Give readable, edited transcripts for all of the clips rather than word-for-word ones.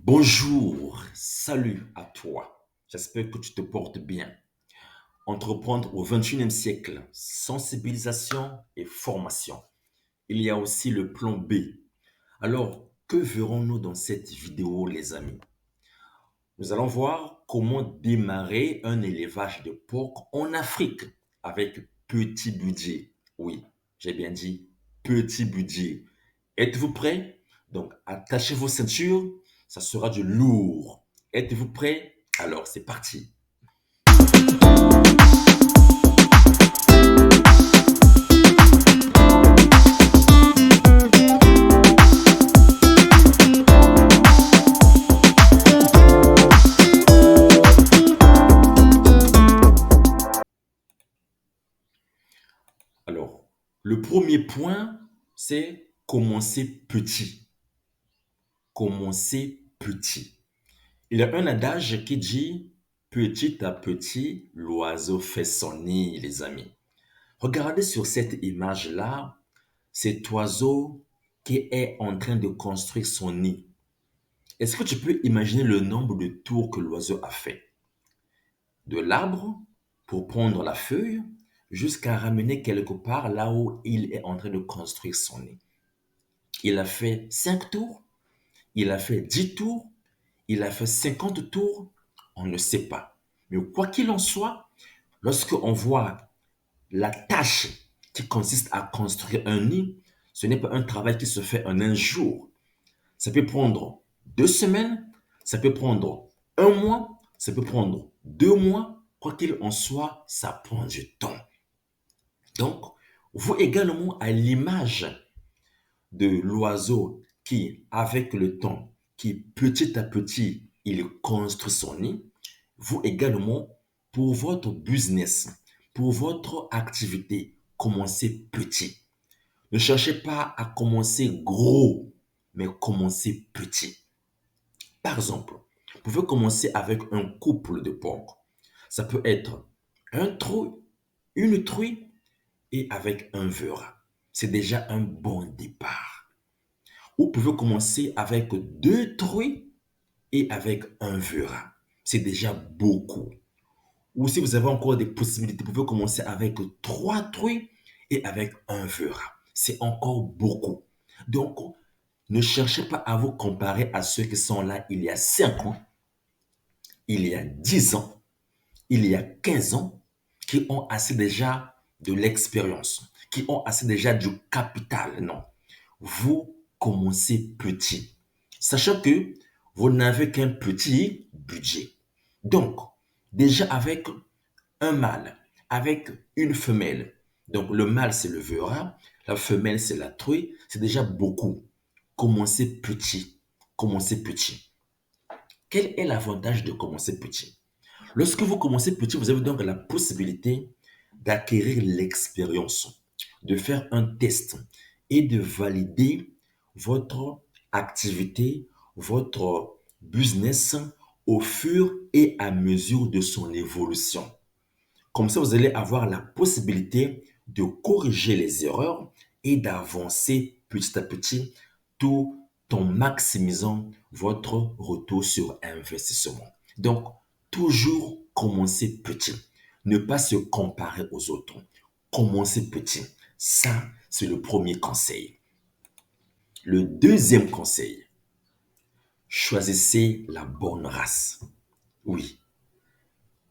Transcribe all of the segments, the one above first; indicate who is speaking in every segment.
Speaker 1: Bonjour, salut à toi. J'espère que tu te portes bien. Entreprendre au 21e siècle, sensibilisation et formation. Il y a aussi le plan B. Alors, que verrons-nous dans cette vidéo, les amis? Nous allons voir comment démarrer un élevage de porc en Afrique avec petit budget. Oui, j'ai bien dit petit budget. Êtes-vous prêts? Donc, attachez vos ceintures, ça sera du lourd. Êtes-vous prêts? Alors, c'est parti. Alors, le premier point, c'est commencer petit. Commencer petit. Il y a un adage qui dit petit à petit, l'oiseau fait son nid, les amis. Regardez sur cette image-là, cet oiseau qui est en train de construire son nid. Est-ce que tu peux imaginer le nombre de tours que l'oiseau a fait? De l'arbre pour prendre la feuille jusqu'à ramener quelque part là où il est en train de construire son nid. Il a fait 5 tours, il a fait 10 tours, il a fait 50 tours, on ne sait pas. Mais quoi qu'il en soit, lorsque on voit la tâche qui consiste à construire un nid, ce n'est pas un travail qui se fait en un jour. Ça peut prendre 2 semaines, ça peut prendre un mois, ça peut prendre 2 mois. Quoi qu'il en soit, ça prend du temps. Donc, vous également, à l'image de l'oiseau qui, avec le temps, qui petit à petit, il construit son nid, vous également, pour votre business, pour votre activité, commencez petit. Ne cherchez pas à commencer gros, mais commencez petit. Par exemple, vous pouvez commencer avec un couple de porcs. Ça peut être un trou, une truie et avec un veura. C'est déjà un bon départ. Ou vous pouvez commencer avec 2 truies et avec un veura. C'est déjà beaucoup. Ou si vous avez encore des possibilités, vous pouvez commencer avec 3 truies et avec un veura. C'est encore beaucoup. Donc, ne cherchez pas à vous comparer à ceux qui sont là il y a 5 ans, il y a 10 ans, il y a 15 ans, qui ont assez déjà de l'expérience, qui ont assez déjà du capital. Non, vous commencez petit, sachant que vous n'avez qu'un petit budget. Donc, déjà avec un mâle, avec une femelle, donc le mâle c'est le veura, la femelle c'est la truie, c'est déjà beaucoup. Commencez petit, commencez petit. Quel est l'avantage de commencer petit? Lorsque vous commencez petit, vous avez donc la possibilité d'acquérir l'expérience, de faire un test et de valider votre activité, votre business au fur et à mesure de son évolution. Comme ça, vous allez avoir la possibilité de corriger les erreurs et d'avancer petit à petit tout en maximisant votre retour sur investissement. Donc, toujours commencer petit. Ne pas se comparer aux autres. Commencer petit. Ça, c'est le premier conseil. Le deuxième conseil, choisissez la bonne race. Oui,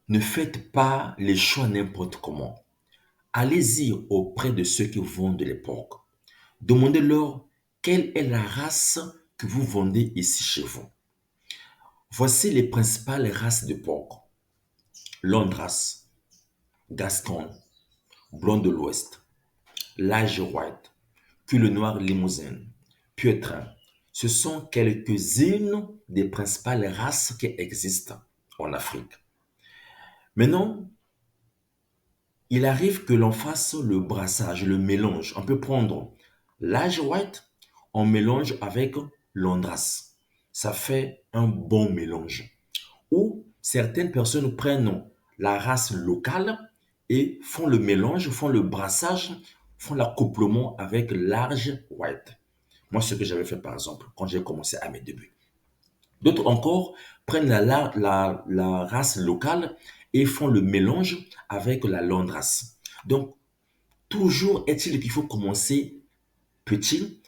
Speaker 1: ne faites pas les choix n'importe comment. Allez-y auprès de ceux qui vendent les porcs. Demandez-leur quelle est la race que vous vendez ici chez vous. Voici les principales races de porcs. Londras, Gascon, Blanc de l'Ouest, Liger White, puis le Noir Limousin, Pietrin. Ce sont quelques-unes des principales races qui existent en Afrique. Maintenant, il arrive que l'on fasse le brassage, le mélange. On peut prendre l'âge white, on mélange avec l'andras. Ça fait un bon mélange. Ou certaines personnes prennent la race locale et font le mélange, font le brassage, font l'accouplement avec l'âge white. Moi, ce que j'avais fait par exemple quand j'ai commencé à mes débuts. D'autres encore prennent la race locale et font le mélange avec la longue race. Donc, toujours est-il qu'il faut commencer petit.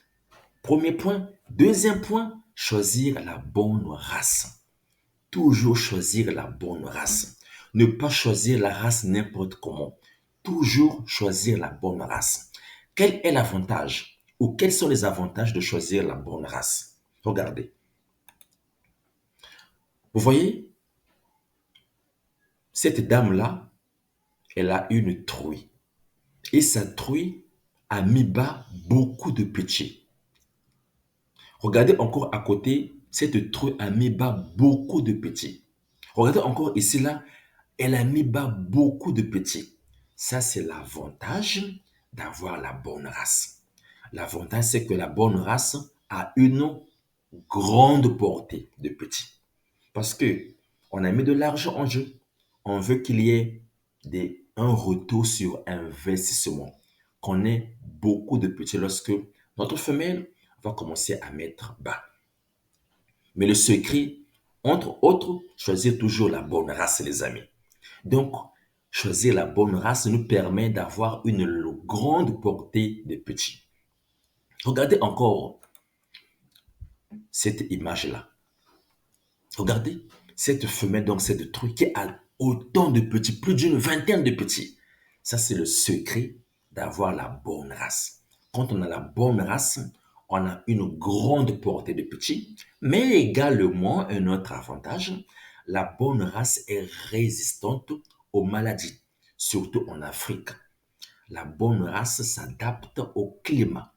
Speaker 1: Premier point. Deuxième point, choisir la bonne race. Toujours choisir la bonne race. Ne pas choisir la race n'importe comment. Toujours choisir la bonne race. Quel est l'avantage ou quels sont les avantages de choisir la bonne race? Regardez. Vous voyez, cette dame-là, elle a une truie. Et sa truie a mis bas beaucoup de petits. Regardez encore à côté, cette truie a mis bas beaucoup de petits. Regardez encore ici, là, elle a mis bas beaucoup de petits. Ça, c'est l'avantage d'avoir la bonne race. L'avantage, c'est que la bonne race a une grande portée de petits. Parce que on a mis de l'argent en jeu. On veut qu'il y ait un retour sur investissement. Qu'on ait beaucoup de petits lorsque notre femelle va commencer à mettre bas. Mais le secret, entre autres, choisir toujours la bonne race, les amis. Donc, choisir la bonne race nous permet d'avoir une grande portée de petits. Regardez encore cette image-là. Regardez cette femelle, donc cette truie qui a autant de petits, plus d'une vingtaine de petits. Ça, c'est le secret d'avoir la bonne race. Quand on a la bonne race, on a une grande portée de petits, mais également un autre avantage, la bonne race est résistante aux maladies, surtout en Afrique. La bonne race s'adapte au climat,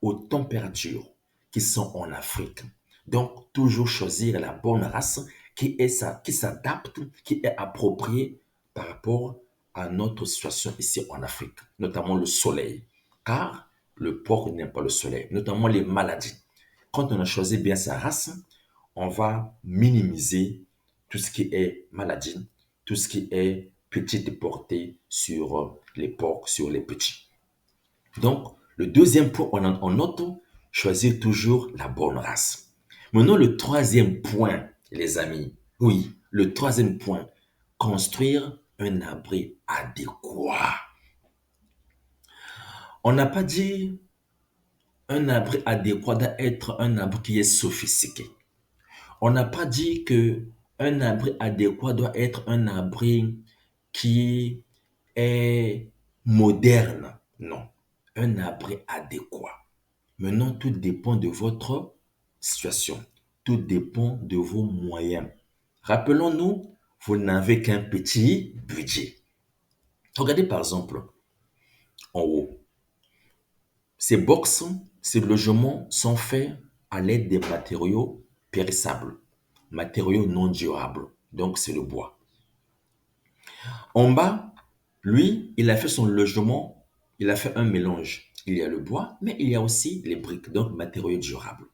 Speaker 1: aux températures qui sont en Afrique. Donc, toujours choisir la bonne race qui s'adapte, qui est appropriée par rapport à notre situation ici en Afrique, notamment le soleil. Car le porc n'aime pas le soleil, notamment les maladies. Quand on a choisi bien sa race, on va minimiser tout ce qui est maladie, tout ce qui est petite portée sur les porcs, sur les petits. Donc, le deuxième point, on note, choisir toujours la bonne race. Maintenant, le troisième point, les amis. Oui, le troisième point, construire un abri adéquat. On n'a pas dit un abri adéquat doit être un abri qui est sophistiqué. On n'a pas dit que un abri adéquat doit être un abri qui est moderne. Non, un abri adéquat. Maintenant, tout dépend de votre situation. Tout dépend de vos moyens. Rappelons-nous, vous n'avez qu'un petit budget. Regardez par exemple en haut. Ces box, ces logements sont faits à l'aide des matériaux périssables, matériaux non durables. Donc, c'est le bois. En bas, lui, il a fait son logement, il a fait un mélange. Il y a le bois, mais il y a aussi les briques, donc matériaux durables.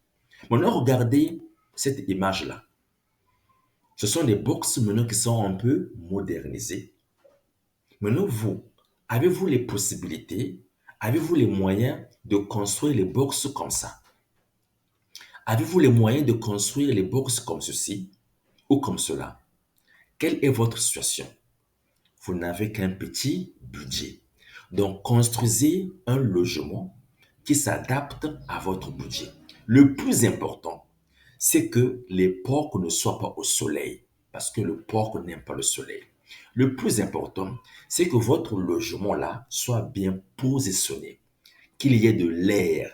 Speaker 1: Maintenant, regardez cette image-là. Ce sont des box maintenant qui sont un peu modernisées. Maintenant, vous, avez-vous les possibilités, avez-vous les moyens de construire les box comme ça? Avez-vous les moyens de construire les box comme ceci ou comme cela? Quelle est votre situation? Vous n'avez qu'un petit budget. Donc, construisez un logement qui s'adapte à votre budget. Le plus important, c'est que les porcs ne soient pas au soleil, parce que le porc n'aime pas le soleil. Le plus important, c'est que votre logement là soit bien positionné, qu'il y ait de l'air,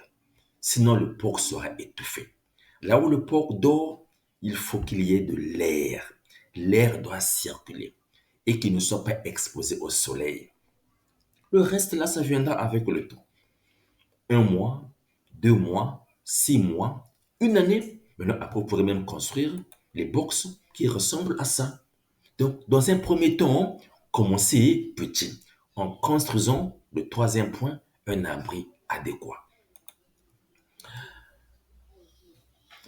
Speaker 1: sinon le porc sera étouffé. Là où le porc dort, il faut qu'il y ait de l'air. L'air doit circuler et qu'il ne soit pas exposé au soleil. Le reste là, ça viendra avec le temps. Un mois, 2 mois, 6 mois, une année. Maintenant, après, vous pourrez même construire les box qui ressemblent à ça. Donc, dans un premier temps, commencez petit en construisant le troisième point, un abri adéquat.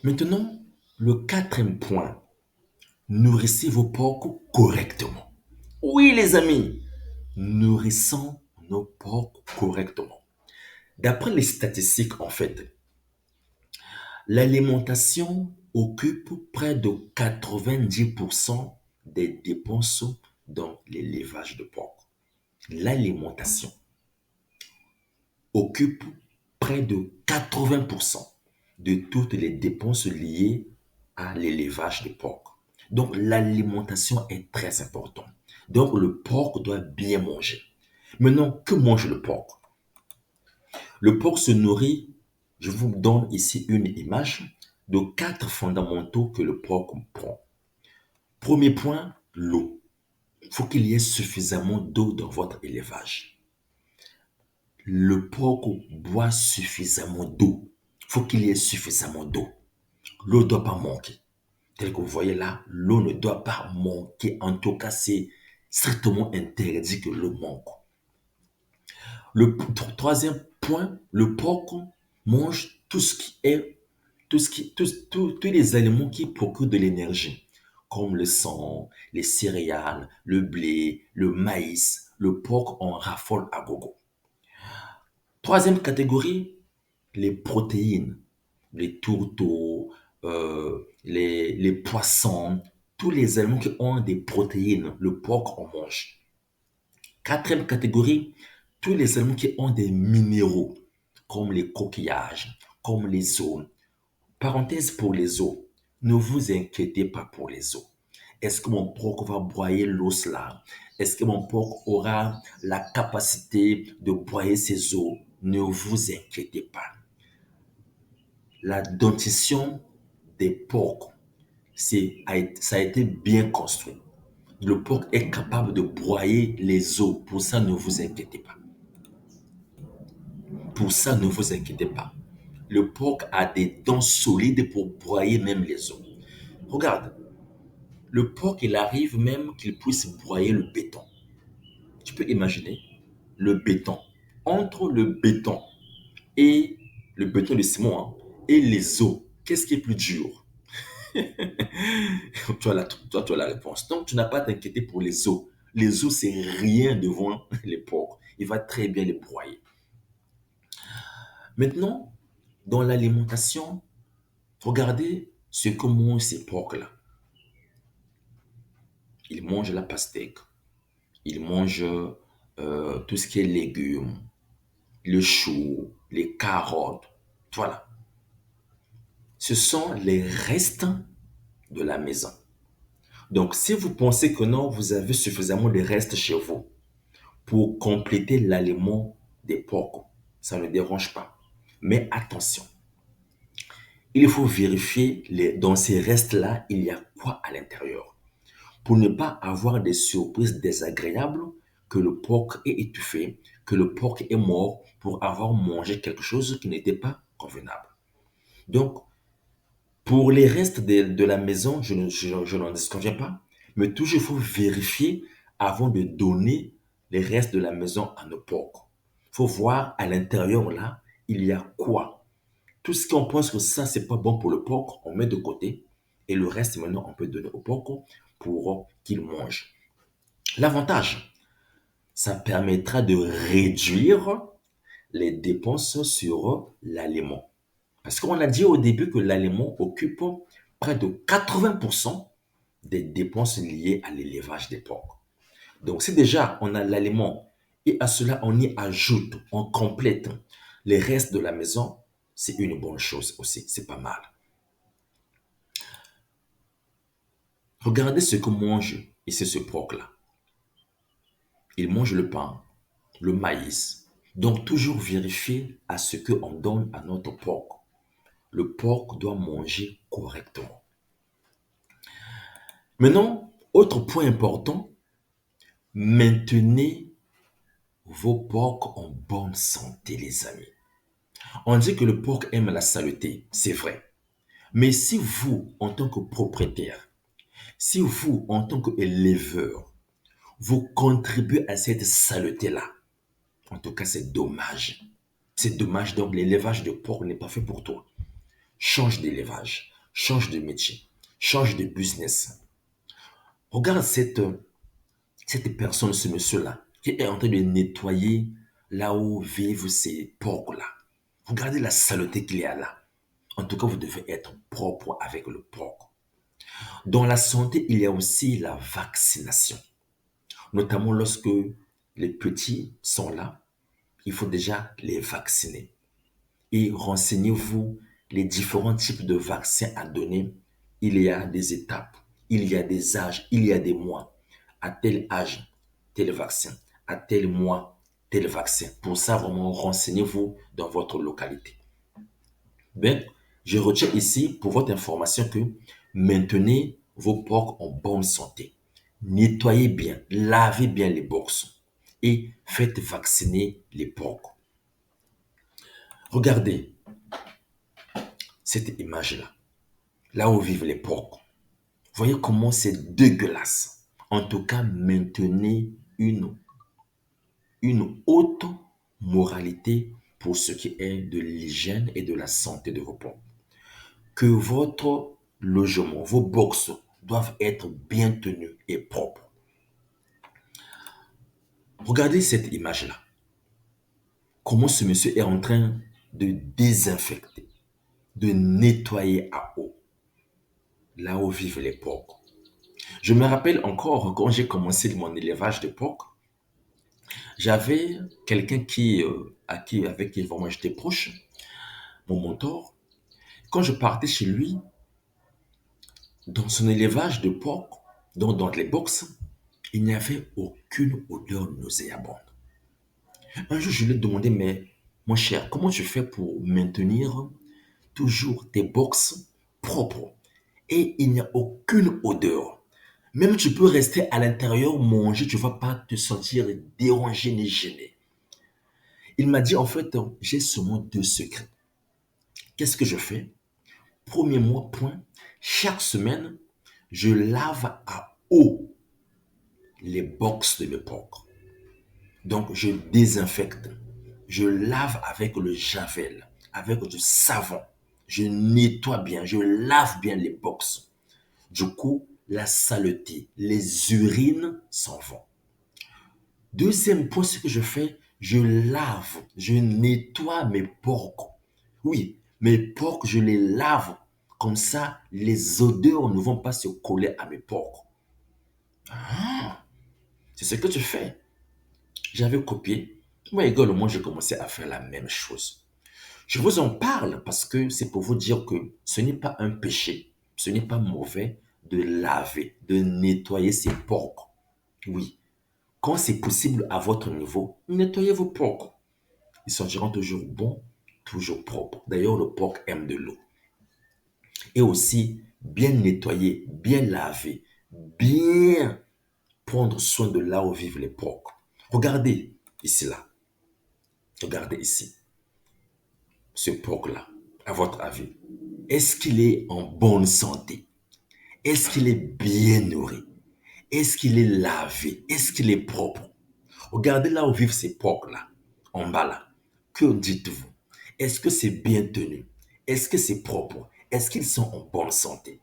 Speaker 1: Maintenant, le quatrième point, nourrissez vos porcs correctement. Oui, les amis, nourrissons nos porcs correctement. D'après les statistiques, en fait, l'alimentation occupe près de 90% des dépenses dans l'élevage de porc. L'alimentation occupe près de 80% de toutes les dépenses liées à l'élevage de porc. Donc l'alimentation est très importante. Donc le porc doit bien manger. Maintenant, que mange le porc? Le porc se nourrit, je vous donne ici une image de 4 fondamentaux que le porc prend. Premier point, l'eau. Il faut qu'il y ait suffisamment d'eau dans votre élevage. Le porc boit suffisamment d'eau. Il faut qu'il y ait suffisamment d'eau. L'eau ne doit pas manquer. Tel que vous voyez là, l'eau ne doit pas manquer. En tout cas, c'est strictement interdit que l'eau manque. Le troisième point, le porc mange tout ce qui est, tous les aliments qui procurent de l'énergie, comme le sang, les céréales, le blé, le maïs. Le porc en raffole à gogo. Troisième catégorie, les protéines, les tourteaux, les poissons, tous les aliments qui ont des protéines, le porc en mange. Quatrième catégorie, tous les aliments qui ont des minéraux, comme les coquillages, comme les os. Parenthèse pour les os, ne vous inquiétez pas pour les os. Est-ce que mon porc va broyer l'os là? Est-ce que mon porc aura la capacité de broyer ses os? Ne vous inquiétez pas. La dentition des porcs, ça a été bien construit. Le porc est capable de broyer les os. Pour ça, ne vous inquiétez pas. Pour ça, ne vous inquiétez pas. Le porc a des dents solides pour broyer même les os. Regarde, le porc, il arrive même qu'il puisse broyer le béton. Tu peux imaginer le béton. Entre le béton et le béton de ciment et les os, qu'est-ce qui est plus dur? Tu as la réponse. Donc, tu n'as pas à t'inquiéter pour les os. Les os, c'est rien devant les porcs. Il va très bien les broyer. Maintenant, dans l'alimentation, regardez ce que mangent ces porcs-là. Ils mangent la pastèque. Ils mangent tout ce qui est légumes, le chou, les carottes. Voilà. Ce sont les restes de la maison. Donc, si vous pensez que non, vous avez suffisamment de restes chez vous pour compléter l'aliment des porcs, ça ne dérange pas. Mais attention, il faut vérifier dans ces restes-là, il y a quoi à l'intérieur pour ne pas avoir des surprises désagréables que le porc est étouffé, que le porc est mort pour avoir mangé quelque chose qui n'était pas convenable. Donc, pour les restes de la maison, je n'en disconviens pas, mais toujours il faut vérifier avant de donner les restes de la maison à nos porcs. Il faut voir à l'intérieur là, il y a quoi. Tout ce qu'on pense que ça, c'est pas bon pour le porc, on met de côté. Et le reste, maintenant, on peut donner au porc pour qu'il mange. L'avantage, ça permettra de réduire les dépenses sur l'aliment. Parce qu'on a dit au début que l'aliment occupe près de 80% des dépenses liées à l'élevage des porcs. Donc, si déjà on a l'aliment et à cela on y ajoute, on complète les restes de la maison, c'est une bonne chose aussi, c'est pas mal. Regardez ce que mange ici ce porc-là. Il mange le pain, le maïs. Donc, toujours vérifier à ce qu'on donne à notre porc. Le porc doit manger correctement. Maintenant, autre point important, maintenez vos porcs en bonne santé, les amis. On dit que le porc aime la saleté, c'est vrai. Mais si vous, en tant que propriétaire, si vous, en tant qu'éleveur, vous contribuez à cette saleté-là, en tout cas, c'est dommage. C'est dommage, donc l'élevage de porc n'est pas fait pour toi. Change d'élevage, change de métier, change de business. Regarde cette personne, ce monsieur-là, qui est en train de nettoyer là où vivent ces porcs-là. Regardez la saleté qu'il y a là. En tout cas, vous devez être propre avec le porc. Dans la santé, il y a aussi la vaccination. Notamment lorsque les petits sont là, il faut déjà les vacciner. Et renseignez-vous les différents types de vaccins à donner. Il y a des étapes, il y a des âges, il y a des mois. À tel âge, tel vaccin. À tel mois, tel vaccin. Pour ça, vraiment, renseignez-vous dans votre localité. Ben, je retiens ici pour votre information que maintenez vos porcs en bonne santé. Nettoyez bien, lavez bien les box et faites vacciner les porcs. Regardez cette image-là, là où vivent les porcs. Voyez comment c'est dégueulasse. En tout cas, maintenez une haute moralité pour ce qui est de l'hygiène et de la santé de vos porcs. Que votre logement, vos box doivent être bien tenus et propres. Regardez cette image-là. Comment ce monsieur est en train de désinfecter, de nettoyer à eau, là où vivent les porcs. Je me rappelle encore quand j'ai commencé mon élevage de porcs, j'avais quelqu'un avec qui vraiment j'étais proche, mon mentor. Quand je partais chez lui, dans son élevage de porcs, dans les box, il n'y avait aucune odeur nauséabonde. Un jour, je lui ai demandé, mais mon cher, comment tu fais pour maintenir toujours tes box propres et il n'y a aucune odeur? Même tu peux rester à l'intérieur, manger, tu ne vas pas te sentir dérangé ni gêné. Il m'a dit, en fait, j'ai seulement deux secrets. Qu'est-ce que je fais? Premier mois, point, chaque semaine, je lave à eau les box de mes porcs. Donc, je désinfecte. Je lave avec le javel, avec du savon. Je nettoie bien, je lave bien les box. Du coup, la saleté, les urines s'en vont. Deuxième point, ce que je fais, je lave, je nettoie mes porcs. Oui, mes porcs, je les lave. Comme ça, les odeurs ne vont pas se coller à mes porcs. Ah, c'est ce que tu fais. J'avais copié. Moi, également, j'ai commencé à faire la même chose. Je vous en parle parce que c'est pour vous dire que ce n'est pas un péché, ce n'est pas mauvais de laver, de nettoyer ses porcs. Oui, quand c'est possible à votre niveau, nettoyez vos porcs. Ils sentiront toujours bons, toujours propres. D'ailleurs, le porc aime de l'eau. Et aussi, bien nettoyer, bien laver, bien prendre soin de là où vivent les porcs. Regardez ici, là. Regardez ici. Ce porc-là, à votre avis, est-ce qu'il est en bonne santé? Est-ce qu'il est bien nourri? Est-ce qu'il est lavé? Est-ce qu'il est propre? Regardez là où vivent ces porcs-là, en bas là. Que dites-vous? Est-ce que c'est bien tenu? Est-ce que c'est propre? Est-ce qu'ils sont en bonne santé?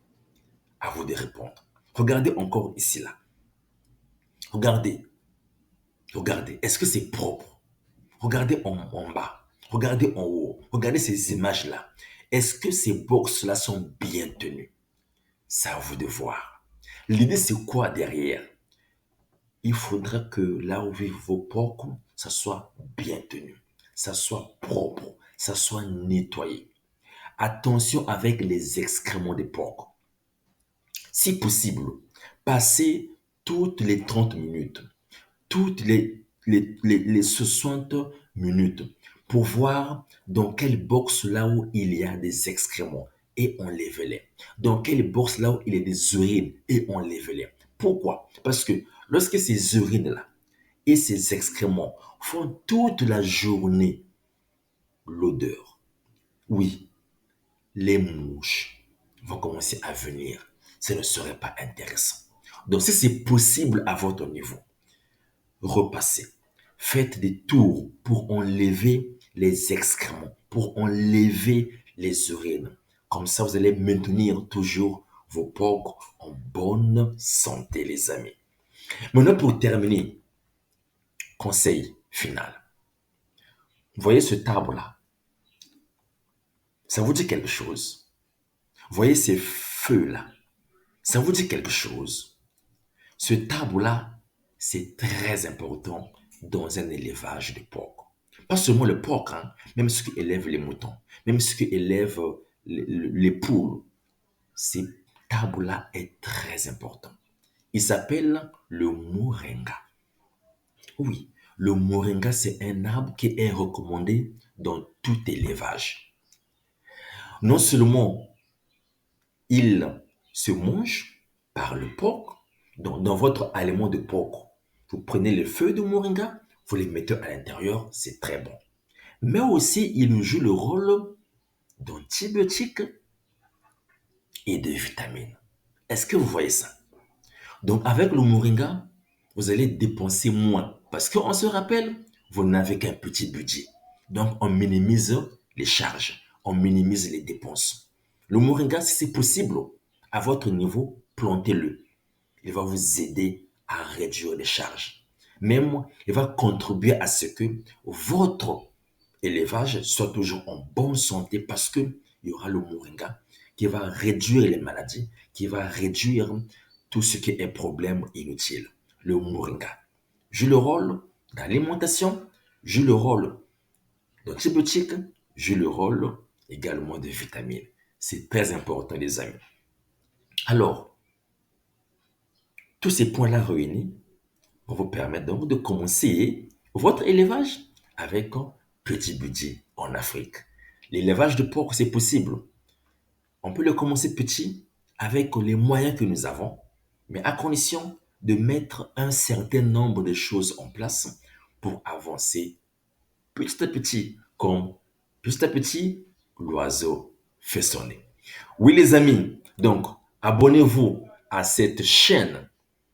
Speaker 1: À vous de répondre. Regardez encore ici là. Regardez, regardez. Est-ce que c'est propre? Regardez en bas. Regardez en haut. Regardez ces images-là. Est-ce que ces box-là sont bien tenues? C'est à vous de voir. L'idée, c'est quoi derrière? Il faudra que là où vivent vos porcs, ça soit bien tenu, ça soit propre, ça soit nettoyé. Attention avec les excréments des porcs. Si possible, passez toutes les 30 minutes, toutes les 60 minutes pour voir dans quelle box là où il y a des excréments et enlevez-les. Dans quelle box là où il y a des urines et enlevez-les. Pourquoi? Parce que lorsque ces urines-là et ces excréments font toute la journée l'odeur, oui, les mouches vont commencer à venir. Ce ne serait pas intéressant. Donc, si c'est possible à votre niveau, repassez. Faites des tours pour enlever les excréments, pour enlever les urines. Comme ça, vous allez maintenir toujours vos porcs en bonne santé, les amis. Maintenant, pour terminer, conseil final. Vous voyez cet arbre-là? Ça vous dit quelque chose? Voyez ces feux-là, ça vous dit quelque chose? Ce tabou-là, c'est très important dans un élevage de porc. Pas seulement le porc, hein, même ceux qui élèvent les moutons, même ceux qui élèvent les poules. Ce tabou-là est très important. Il s'appelle le moringa. Oui, le moringa, c'est un arbre qui est recommandé dans tout élevage. Non seulement il se mange par le porc, donc dans votre aliment de porc, vous prenez les feuilles de moringa, vous les mettez à l'intérieur, c'est très bon. Mais aussi, il joue le rôle d'antibiotique et de vitamines. Est-ce que vous voyez ça? Donc, avec le moringa, vous allez dépenser moins. Parce qu'on se rappelle, vous n'avez qu'un petit budget. Donc, on minimise les charges, on minimise les dépenses. Le moringa, si c'est possible, à votre niveau, plantez-le. Il va vous aider à réduire les charges. Même, il va contribuer à ce que votre élevage soit toujours en bonne santé parce que il y aura le moringa qui va réduire les maladies, qui va réduire tout ce qui est problème inutile. Le moringa joue le rôle d'alimentation, joue le rôle d'antibiotique, joue le rôle également de vitamines. C'est très important, les amis. Alors, tous ces points-là réunis vont vous permettre donc de commencer votre élevage avec un petit budget en Afrique. L'élevage de porc, c'est possible. On peut le commencer petit avec les moyens que nous avons, mais à condition de mettre un certain nombre de choses en place pour avancer petit à petit, comme petit à petit, l'oiseau fait sonner. Oui, les amis, donc abonnez-vous à cette chaîne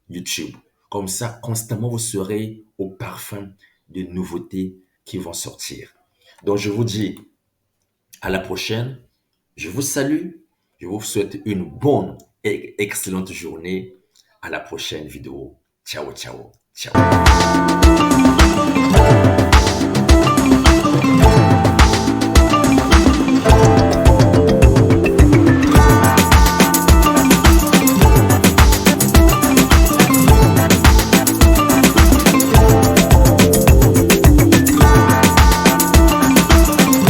Speaker 1: YouTube. Comme ça, constamment, vous serez au parfum de nouveautés qui vont sortir. Donc, je vous dis à la prochaine. Je vous salue. Je vous souhaite une bonne et excellente journée. À la prochaine vidéo. Ciao, ciao, ciao.